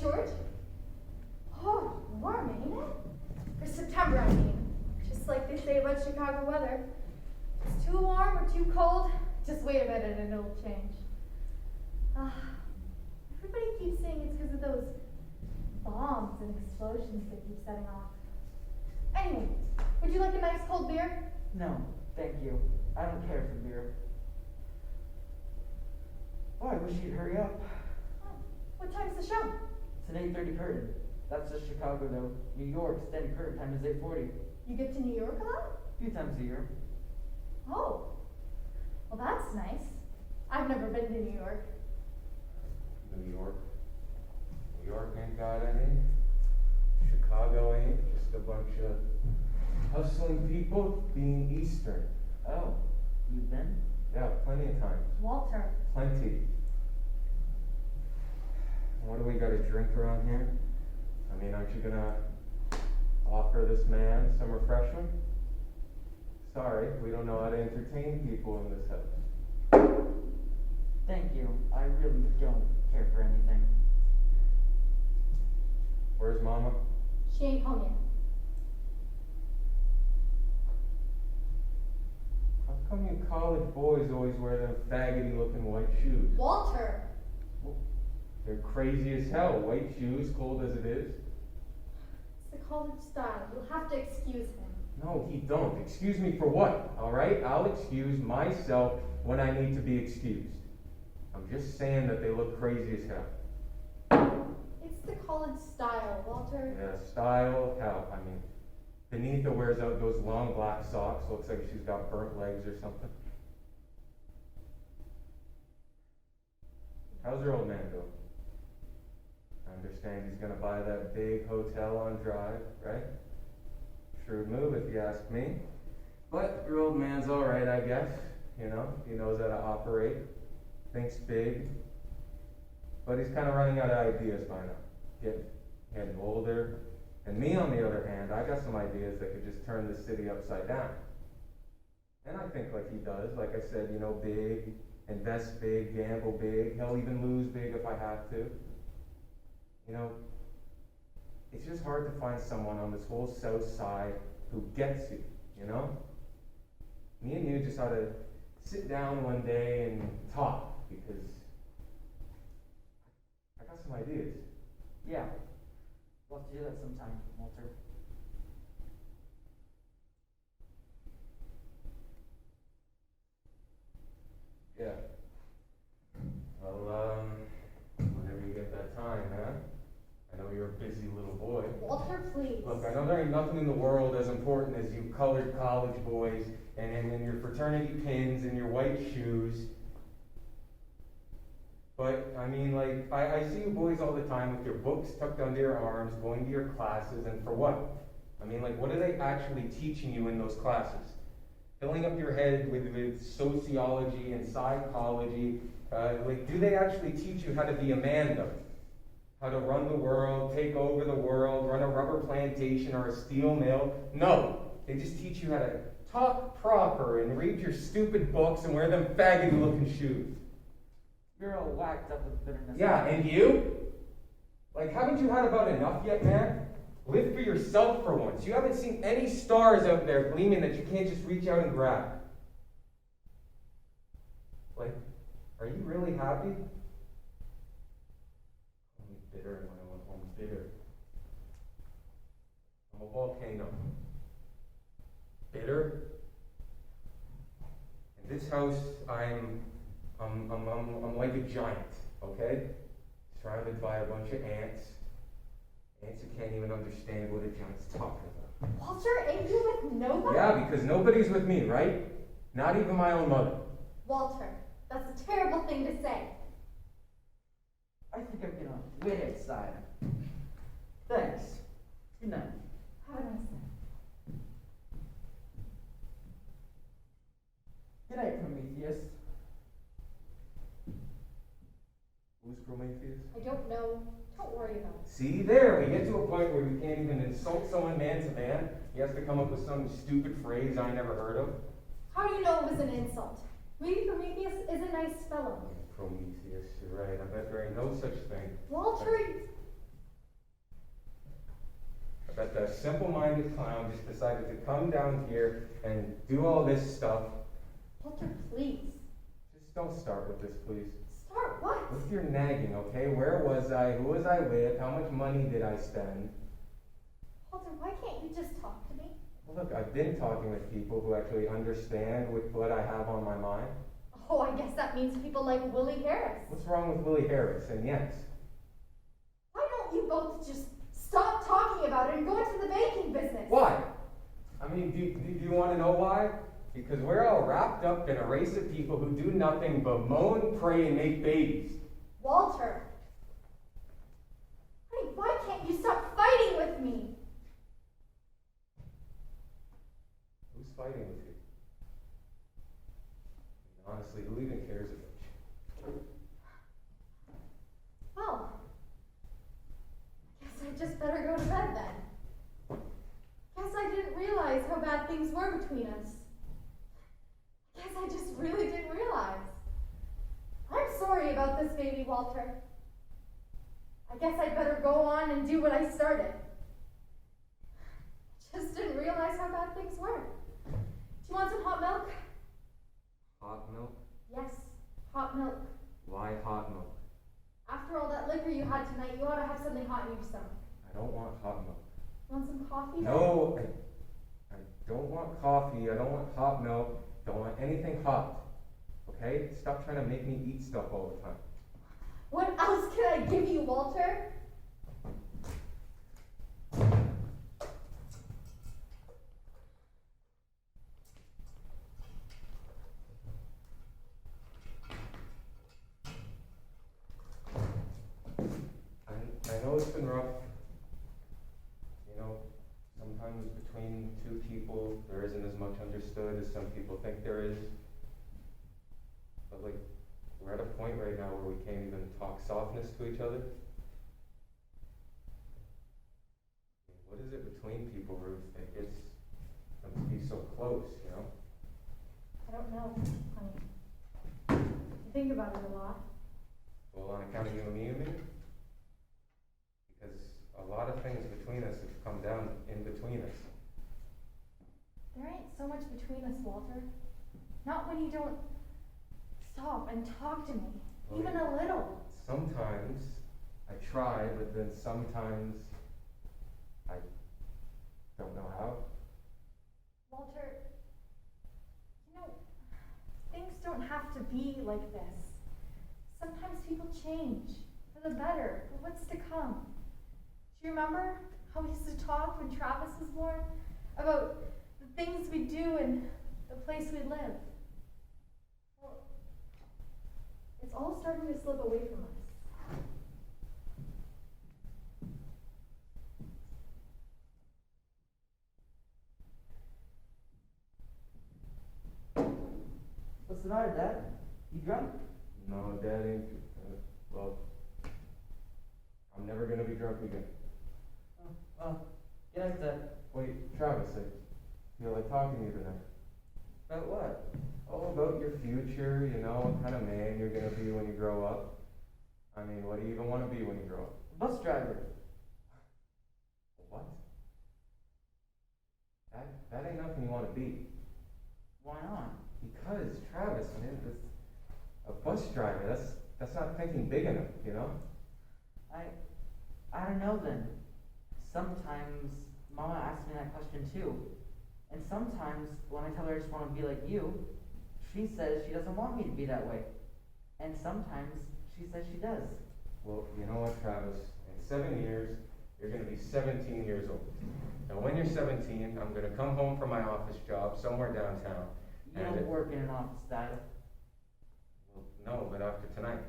George? Oh, warm, ain't it? For September, I mean. Just like they say about Chicago weather. If it's too warm or too cold, just wait a minute and it'll change. Everybody keeps saying it's because of those bombs and explosions they keep setting off. Anyway, would you like a nice cold beer? No, thank you. I don't care for beer. Oh, I wish you'd hurry up. Oh, what time's the show? It's an 8:30 curtain. That's just Chicago, though. New York, steady curtain time is 8:40. You get to New York a lot? A few times a year. Oh, well that's nice. I've never been to New York. New York. New York ain't got any. Chicago ain't. Just a bunch of hustling people being Eastern. Oh, you've been? Yeah, plenty of times. Walter. Plenty. What do we got to drink around here? I mean, aren't you gonna offer this man some refreshment? Sorry, we don't know how to entertain people in this house. Thank you. I really don't care for anything. Where's Mama? She ain't home yet. How come you college boys always wear them faggoty looking white shoes? Walter! They're crazy as hell. White shoes, cold as it is. It's the college style. You'll have to excuse him. No, he don't. Excuse me for what? All right? I'll excuse myself when I need to be excused. I'm just saying that they look crazy as hell. It's the college style, Walter. Yeah, style, hell. I mean, Benita wears out those long black socks. Looks like she's got burnt legs or something. How's your old man doing? I understand he's going to buy that big hotel on Drive, right? Shrewd move if you ask me. But your old man's all right, I guess. You know, he knows how to operate. Thinks big. But he's kind of running out of ideas by now. Getting older. And me, on the other hand, I got some ideas that could just turn the city upside down. And I think like he does. Like I said, you know, big, invest big, gamble big. He'll even lose big if I have to. You know, it's just hard to find someone on this whole south side who gets you, you know? Me and you just ought to sit down one day and talk, because I got some ideas. Yeah. We'll have to do that sometime, Walter. Yeah. Well, whenever you get that time, huh? I know you're a busy little boy. Walter, please. Look, I know there ain't nothing in the world as important as you colored college boys and your fraternity pins and your white shoes. But, I mean, like, I see you boys all the time with your books tucked under your arms, going to your classes, and for what? I mean, like, what are they actually teaching you in those classes? Filling up your head with sociology and psychology. Like, do they actually teach you how to be a man, though? How to run the world, take over the world, run a rubber plantation or a steel mill? No. They just teach you how to talk proper and read your stupid books and wear them faggoty-looking shoes. You're all whacked up with bitterness. Yeah, and you? Like, haven't you had about enough yet, man? Live for yourself for once. You haven't seen any stars out there gleaming that you can't just reach out and grab. Like, are you really happy? I'm bitter when I went home, bitter. I'm a volcano. Bitter. In this house, I'm like a giant, okay? Surrounded by a bunch of ants. Ants who can't even understand what a giant's talking about. Walter, ain't you with nobody? Yeah, because nobody's with me, right? Not even my own mother. Walter, that's a terrible thing to say. I think I'm gonna wait outside. Thanks. Good night. Have a nice night. Good night, Prometheus. Who's Prometheus? I don't know. Don't worry about it. See, there, we get to a point where we can't even insult someone man to man. He has to come up with some stupid phrase I never heard of. How do you know it was an insult? Maybe Prometheus is a nice fellow. Prometheus, you're right. I bet there ain't no such thing. Walter, that the simple-minded clown just decided to come down here and do all this stuff. Walter, please. Just don't start with this, please. Start what? With your nagging, okay? Where was I? Who was I with? How much money did I spend? Walter, why can't you just talk to me? Well, look, I've been talking with people who actually understand what I have on my mind. Oh, I guess that means people like Willie Harris. What's wrong with Willie Harris? And yes, Why don't you both just stop talking about it and go into the baking business? why? I mean, do you want to know why? Because we're all wrapped up in a race of people who do nothing but moan, pray, and make babies. Walter. Honey, why can't you stop fighting with me? Who's fighting with you? Honestly, who even cares about you? Well, I guess I just better go to bed then. Guess I didn't realize how bad things were between us. Guess I just really didn't realize. I'm sorry about this, baby Walter. I guess I'd better go on and do what I started. I just didn't realize how bad things were. Do you want some hot milk? Hot milk? Yes, hot milk. Why hot milk? After all that liquor you had tonight, you ought to have something hot in your stomach. I don't want hot milk. Want some coffee? No, I don't want coffee. I don't want hot milk. Don't want anything hot. Okay? Stop trying to make me eat stuff all the time. What else can I give you, Walter? I know it's been rough. You know, sometimes between two people, there isn't as much understood as some people think there is. But like, we're at a point right now where we can't even talk softness to each other. What is it between people, Ruth, that gets them to be so close, you know? I don't know, honey. I think about it a lot. Well, on account of you and me, you mean? Because a lot of things between us have come down in between us. There ain't so much between us, Walter. Not when you don't stop and talk to me, Well, even a little. Sometimes I try, but then sometimes I don't know how. Walter, you know, things don't have to be like this. Sometimes people change for the better, for what's to come. Do you remember how we used to talk when Travis was born? About the things we do and the place we live? Well, it's all starting to slip away from us. What's the matter, Dad? You drunk? No, Dad ain't. Well, I'm never gonna be drunk again. Oh, well, good night, Dad. Wait, Travis, I feel like talking to you tonight. About what? All about your future, you know, what kind of man you're gonna be when you grow up. I mean, what do you even want to be when you grow up? Bus driver. What? That ain't nothing you want to be. Why not? Because, Travis, man, a bus driver, that's not thinking big enough, you know? I don't know then. Sometimes Mama asks me that question too. And sometimes when I tell her I just want to be like you, she says she doesn't want me to be that way. And sometimes she says she does. Well, you know what, Travis? In 7 years, you're going to be 17 years old. Now, when you're 17, I'm going to come home from my office job somewhere downtown. You don't work in an office, Dad. Well, no, but after tonight.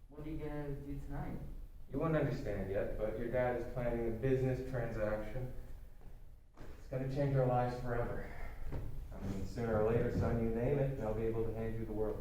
What are you gonna do tonight? You wouldn't understand yet, but your dad is planning a business transaction. It's going to change our lives forever. I mean, sooner or later, son, you name it, and I'll be able to hand you the world.